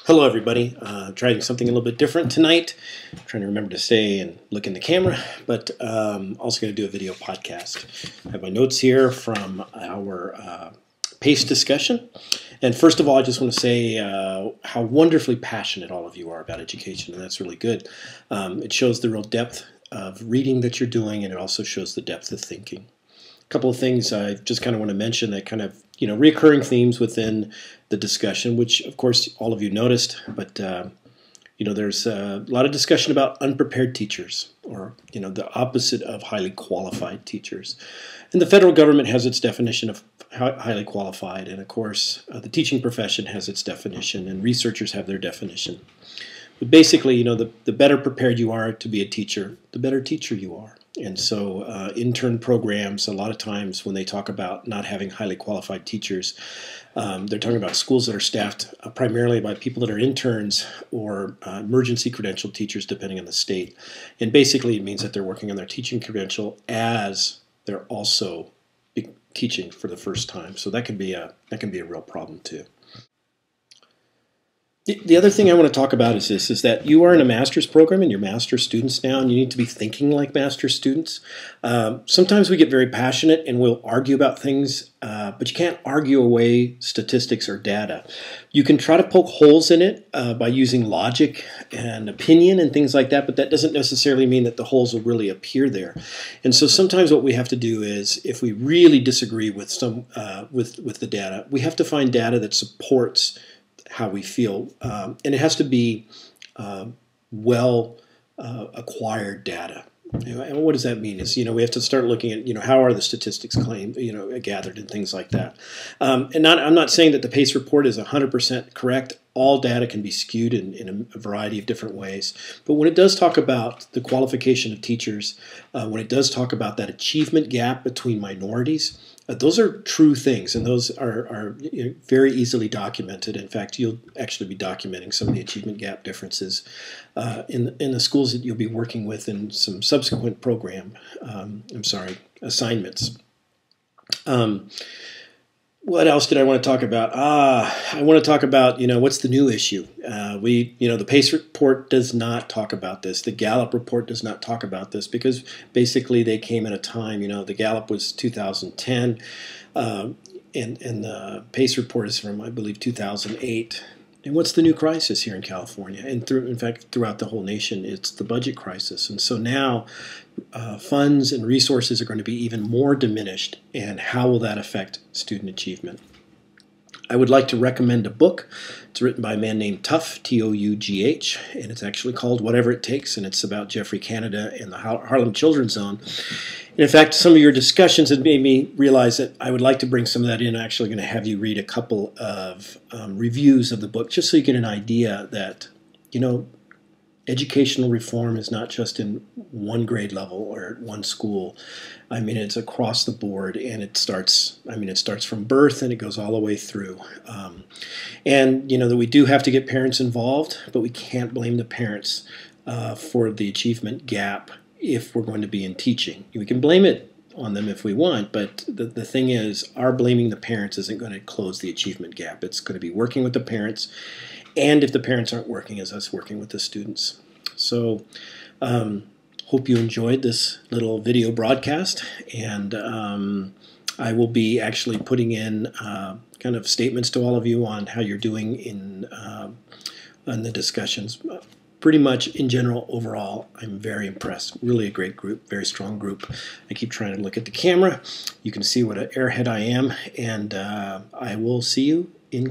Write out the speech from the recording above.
Hello everybody, trying something a little bit different tonight. I'm trying to remember to stay and look in the camera, but also going to do a video podcast. I have my notes here from our PACE discussion. And first of all, I just want to say how wonderfully passionate all of you are about education, and that's really good. It shows the real depth of reading that you're doing, and it also shows the depth of thinking. A couple of things I just kind of want to mention that kind of, recurring themes within the discussion, which of course all of you noticed, but there's a lot of discussion about unprepared teachers, or the opposite of highly qualified teachers. And the federal government has its definition of highly qualified, and of course the teaching profession has its definition, and researchers have their definition. But basically, the better prepared you are to be a teacher, the better teacher you are. And so intern programs, a lot of times when they talk about not having highly qualified teachers, they're talking about schools that are staffed primarily by people that are interns or emergency credential teachers, depending on the state. And basically it means that they're working on their teaching credential as they're also teaching for the first time. So that can be a real problem too. The other thing I want to talk about is this, is that you are in a master's program and you're master's students now, and you need to be thinking like master's students. Sometimes we get very passionate and we'll argue about things, but you can't argue away statistics or data. You can try to poke holes in it by using logic and opinion and things like that, but that doesn't necessarily mean that the holes will really appear there. And so sometimes what we have to do is, if we really disagree with with the data, we have to find data that supports how we feel, and it has to be well acquired data. And what does that mean? Is we have to start looking at how are the statistics claimed, gathered and things like that. And I'm not saying that the PACE report is 100% correct. All data can be skewed in a variety of different ways. But when it does talk about the qualification of teachers, when it does talk about that achievement gap between minorities, those are true things, and those are very easily documented. In fact, you'll actually be documenting some of the achievement gap differences in the schools that you'll be working with in some subsequent assignments. What else did I want to talk about? I want to talk about, what's the new issue? The PACE report does not talk about this. The Gallup report does not talk about this, because basically they came at a time, the Gallup was 2010, and the PACE report is from, I believe, 2008. And what's the new crisis here in California? And in fact, throughout the whole nation, it's the budget crisis. And so now funds and resources are going to be even more diminished. And how will that affect student achievement? I would like to recommend a book. It's written by a man named Tough, T-O-U-G-H, and it's actually called Whatever It Takes, and it's about Jeffrey Canada and the Harlem Children's Zone. And in fact, some of your discussions have made me realize that I would like to bring some of that in. I'm actually going to have you read a couple of reviews of the book, just so you get an idea that, educational reform is not just in one grade level or at one school. I mean, it's across the board, and it starts from birth and it goes all the way through. And that we do have to get parents involved, but we can't blame the parents for the achievement gap if we're going to be in teaching. We can blame it on them if we want, but the thing is, our blaming the parents isn't going to close the achievement gap. It's going to be working with the parents, and if the parents aren't working, is us working with the students. So hope you enjoyed this little video broadcast, and I will be actually putting in kind of statements to all of you on how you're doing in the discussions. Pretty much in general, overall, I'm very impressed. Really a great group, very strong group. I keep trying to look at the camera. You can see what an airhead I am, and I will see you in class.